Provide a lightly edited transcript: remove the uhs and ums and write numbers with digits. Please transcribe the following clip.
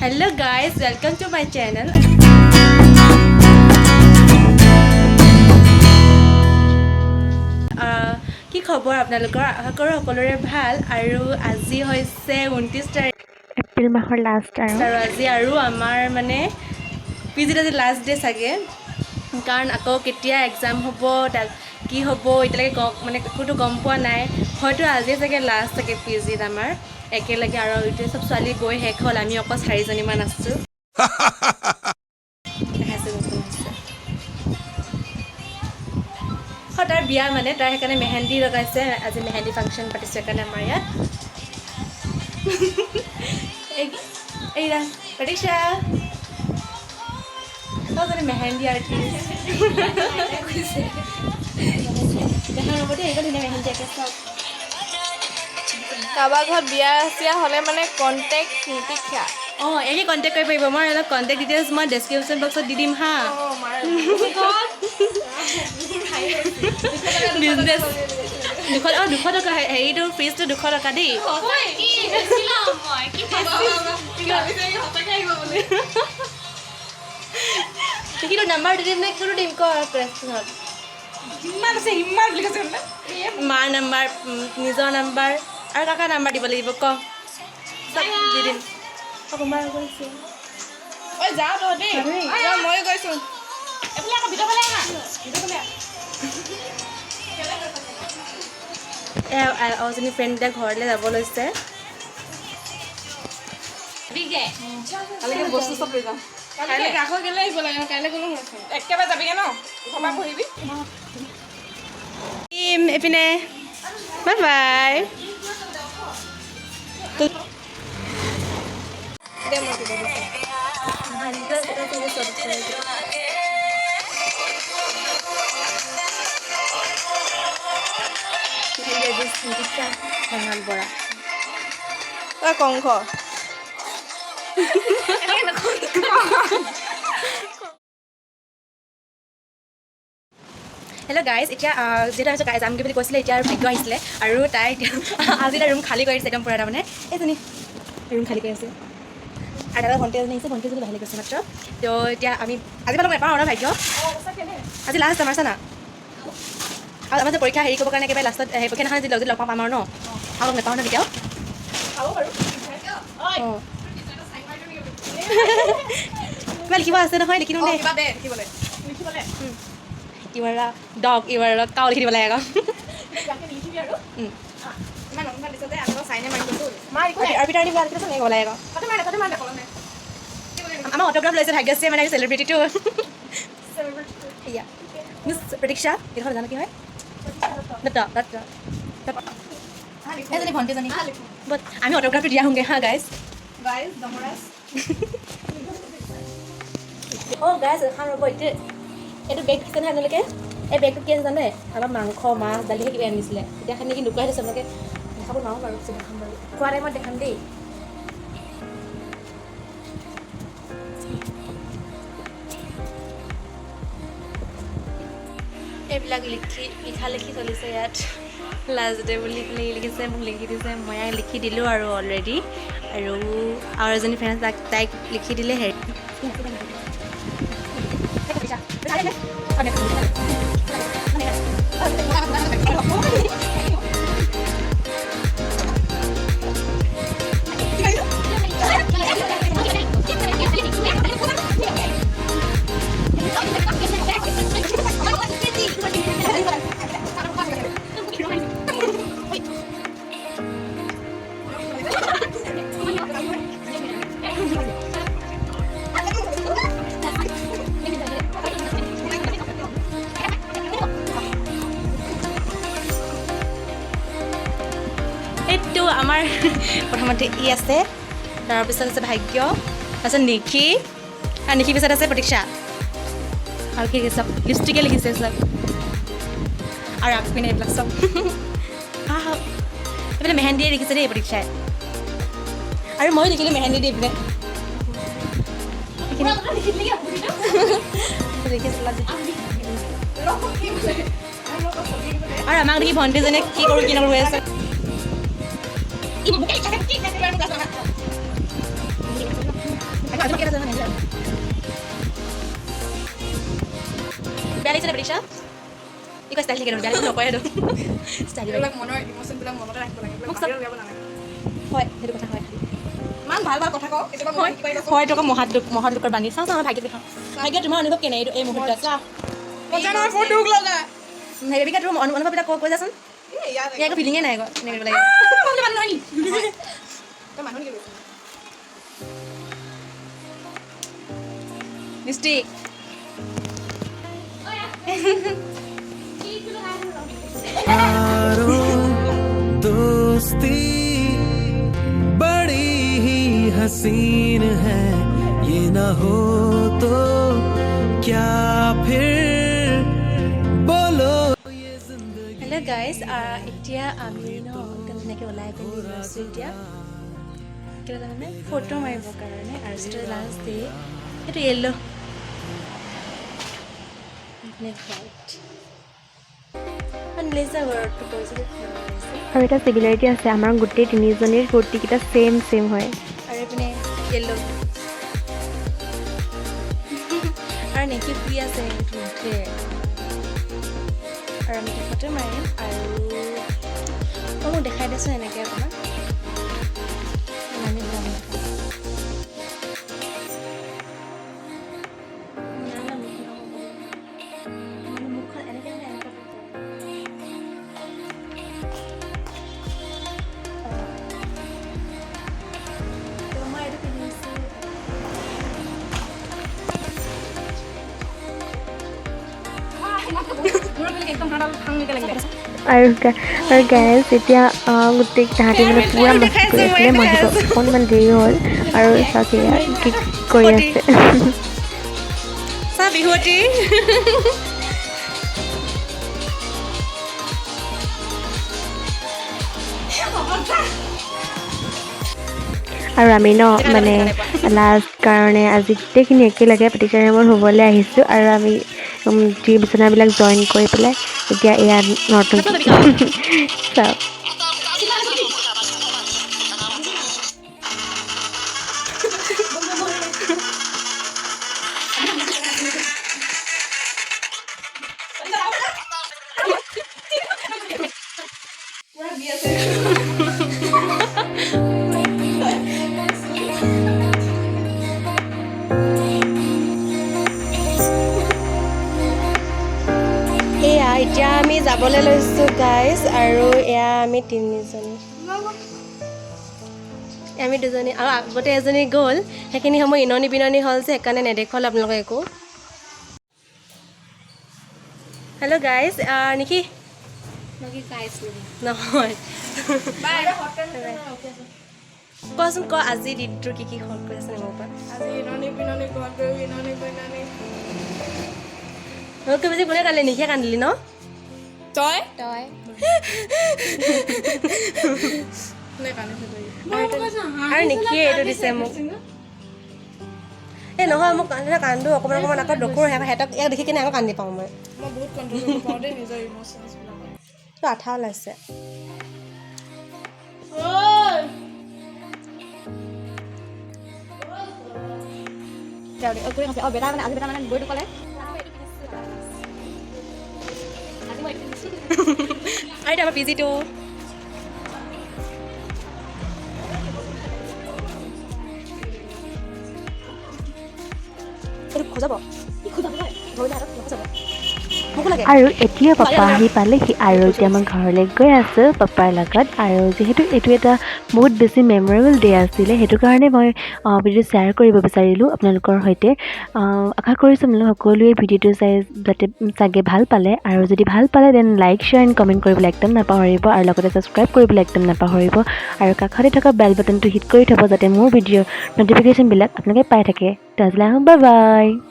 Hello guys, welcome to my channel. কি খবৰ আপোনালোকৰ? আশা কৰোঁ সকলোৰে ভাল আৰু আজি হৈছে 29 তাৰিখ এপ্ৰিল মাহৰ লাষ্ট আৰু আজি আৰু আমাৰ মানে পিজিত আজি লাষ্ট ডে চাগে কাৰণ আকৌ কেতিয়া এক্সাম হ'ব কি হ'ব এতিয়ালৈকে মানে একোতো গম পোৱা নাই হয়তো আজি চাগে লাষ্ট চাগে পিজিত আমাৰ একেলগে আৰু এতিয়া চব ছোৱালী গৈ শেষ হ'ল আমি অকল 4জনীমান আছোঁ তাৰ বিয়া মানে তাৰ সেইকাৰণে মেহেন্দি লগাইছে আজি মেহেন্দি ফাংচন পাতিছে সেইকাৰণে আমাৰ ইয়াত এইয়া প্ৰতীক্ষা তই মেহেন্দি আৰ্টিষ্ট দেখা হ'ব দেই এইটো ধুনীয়া মেহেন্দি একে চব কাৰোবাৰ ঘৰত বিয়া চিয়া হ'লে মানে কণ্টেক্ট প্ৰতীক্ষা অঁ এনেই কণ্টেক্ট কৰিব পাৰিব মই অলপ কণ্টেক্ট ডিটেইলছ মই ডেছক্ৰিপশ্যন বক্সত দি দিম হা বিজনেছ 200 টকা হেৰিটো ফিজটো 200 টকা দেই কিন্তু নাম্বাৰ দি দিম নে কোনো দিম ক প্ৰেছত মাৰ নাম্বাৰ নিজৰ নাম্বাৰ আৰু কাকাৰ নাম্বাৰ দিব লাগিব ক চব দি দিম কোনোবাই কৈছে ঐ যাওঁ তই দেই ময়ো গৈছোঁ এইফালে আকৌ ভিতৰফালে আহা এজনী ফ্ৰেণ্ড এতিয়া ঘৰলৈ যাব লৈছে বস্তু চব লৈ যাম কাইলৈ আকৌ কেলৈ আহিব লাগে কাইলৈ গ'লো একেবাৰে যাবিগৈ ন ঘৰপৰা পঢ়িবি এইপিনে বাই বাই বৰা কংস হেল্ল' গাইজ এতিয়া যিহেতু আমি গাইজ যামগৈ বুলি কৈছিলে এতিয়া আৰু ভাগ্য আহিছিলে আৰু তাই এতিয়া আজি এটা ৰুম খালী কৰি দিছে একদম পূৰা তাৰমানে এইজনী ৰুম খালী কৰি আছে আৰু দাদা ভণ্টি এজনী আহিছে ভণ্টি এজনী বাহিৰলৈ গৈছে মাত্ৰ তো এতিয়া আমি আজি পালোঁ নাপাওঁ ন ভাগ্য আজি লাষ্ট আমাৰ চানা আৰু আমাৰ যে পৰীক্ষা হেৰি কৰিবৰ কাৰণে একেবাৰে লাষ্টত সেই পৰীক্ষাখন যদি লগ পাম আৰু ন আৰু নাপাওঁ ন কেতিয়াও অঁ কিবা লিখিব আছে নহয় লিখি দিওঁ দেই ইবাৰা ডগ ইবাৰা কাউ লিখি দিব লাগে আকৌ আমাৰ অট'গ্ৰাফ লৈছে ভাগ্যশ্ৰী মানে চেলিব্ৰিটিটো এয়া মিছ প্ৰতীক্ষা এইখন জানো কি হয় এজনী ভণ্টিজনী বাট আমি অট'গ্ৰাফটো দিয়া আহোঁগৈ হা গাইজ অঁ গাইজ এখন ৰ'ব এতিয়া এইটো বেগ দিছে নহয় আপোনালোকে এই বেগটো কি আছে জানে আমাৰ মাংস মাছ দালি কিবা আনিছিলে এতিয়া খালি নেকি লুকুৱাই থৈছে আপোনালোকে দেখাব নোৱাৰোঁ বাৰু দেখাম বাৰু খোৱা টাইমত দেখাম দেই এইবিলাক লিখি চলিছে ইয়াত লাষ্ট ডে বুলি লিখিছে মোক লিখি দিছে মই লিখি দিলোঁ আৰু অলৰেডি আৰু এজনী ফ্ৰেণ্ড তাইক লিখি দিলে হেৰি এইটো আমাৰ প্ৰথমতে ই আছে তাৰপিছত আছে ভাগ্য তাৰপিছত নিশি আৰু নিশিৰ পিছত আছে প্ৰতীক্ষা আৰু কি চব লিপষ্টিকে লিখিছে চব আৰু আগপিনে এইবিলাক চব এইপিনে মেহেন্দিয়ে লিখিছে দেই প্ৰতীক্ষাই আৰু ময়ো লিখিলোঁ মেহেন্দি দি এইপিনে আৰু আমাক দেখি ভণ্টিজনীয়ে কি কৰোঁ কি নকৰোঁ হৈ আছে নে প্ৰতিষ্ঠা ই কয় ষ্টাইল থাকে বেয়া নকয় আৰু ষ্টাইল এইবিলাক মনৰ ইমোশ্যনবিলাক মনতে ৰাখিব লাগে মোক বাহিৰত উলিয়াব নালাগে হয় সেইটো কথা হয় ইমান ভাল ভাল কথা কওঁ কেতিয়াবা মই কিবা এটা হয় তোক মহাদুকৰ বান্ধি চাওঁ চাওঁ ভাগ্য দেখাওঁ ভাগ্য তোমাৰ অনুভৱ কেনে এইটো এই মুহূৰ্তত মজা নহয় মোৰ দুখ লগা হেৰিকা তোৰ অনুভৱবিলাক কৈ যাচোন ইয়াত ইয়াৰ একো ফিলিঙে নাই আকৌ এনেকৈ লাগে তই মানুহ নেকি কৈছ দৃষ্টি दोस्ती बड़ी ही हसीन है ये ना हो तो क्या फिर बोलो ये जिंदगी হেল্ল' গাইজ এতিয়া আমি ন তেনেকৈ ওলাই পিনি গৈছোঁ এতিয়া কিয় জানানে ফটো মাৰিবৰ কাৰণে আৰু যিটো লাষ্ট ডে সেইটো য়েল্ল' আৰু এটা চিমিলাৰিটি আছে আমাৰ গোটেই তিনিজনীৰ কুৰ্তিকেইটা ছেম হয় আৰু এইপিনে য়েল্ল' আৰু নেকি শুই আছে নুঠে আৰু আমি ফটো মাৰিম আৰু মোক দেখাই দিছোঁ এনেকৈ অকণমান আমি যাম মুখখন এনেকৈ মই এইটো পিন্ধিছোঁ আৰু গাইজ এতিয়া গোটেই তাহাঁতি মানে পূৰা মস্তি কৰি আছিলে মই আহিব অকণমান দেৰি হ'ল আৰু চাওক এয়া কি কৰি আছে চা বিহুৱতী আৰু আমি ন মানে লাষ্ট কাৰণে আজি গোটেইখিনি একেলগে প্ৰতিষ্ঠা ৰুমত শুবলৈ আহিছোঁ আৰু আমি যি বিচনাবিলাক জইন কৰি পেলাই এতিয়া এয়া নতুন চাওক এয়া এতিয়া আমি যাবলৈ লৈছোঁ গাইজ আৰু এয়া আমি তিনিজনী আমি দুজনী আৰু আগতে এজনী গ'ল সেইখিনি সময় ইননি বিননি হ'ল যে সেইকাৰণে নেদেখুৱাল আপোনালোকে একো হেল্ল' গাইজ নেকি নহয় কোৱাচোন ক আজি দিনটোৰ কি হল কৰি আছে মোৰ পৰা আজি ইননি বিননি ঘৰত গৈ ইননি বিননি মোক বেছি কোনে কান্দিলে নিশিয়ে কান্দিলি ন তই তই নে কান্দিছে তই আৰু নিশিয়ে এইটো দিছে মোক এই নহয় মোক কান্দো অকণমান অকণমান আকৌ ডকুৰ সিহঁতক ইয়াক দেখি কিনে আকৌ কান্দি পাওঁ মই বহুত কণ্ট্ৰল কৰিব পাৰোঁ দেই নিজৰ ইম'শ্যনছবিলাক আঠা ওলাইছে বেটা মানে আজি বেটা মানে বৈটো ক'লে আৰু এতিয়া আমাৰ পিজিটো এইটো খোজাব আৰু এতিয়া পাপা আহি পালেহি আৰু এতিয়া মই ঘৰলৈ গৈ আছোঁ পাপাৰ লগত আৰু যিহেতু এইটো এটা বহুত বেছি মেমৰেবল ডে আছিলে সেইটো কাৰণে মই ভিডিঅ'টো শ্বেয়াৰ কৰিব বিচাৰিলোঁ আপোনালোকৰ সৈতে আশা কৰিছোঁ আপোনালোক সকলোৱে ভিডিঅ'টো চাই যাতে চাগে ভাল পালে আৰু যদি ভাল পালে then like share and comment কৰিবলৈ একদম নাপাহৰিব আৰু লগতে ছাবস্ক্ৰাইব কৰিবলৈ একদম নাপাহৰিব আৰু কাষতে থকা বেল বাটনটো হিট কৰি থ'ব যাতে মোৰ ভিডিঅ'ৰ ন'টিফিকেশ্যনবিলাক আপোনালোকে পাই থাকে তো আজিলৈ আহোঁ বাই বাই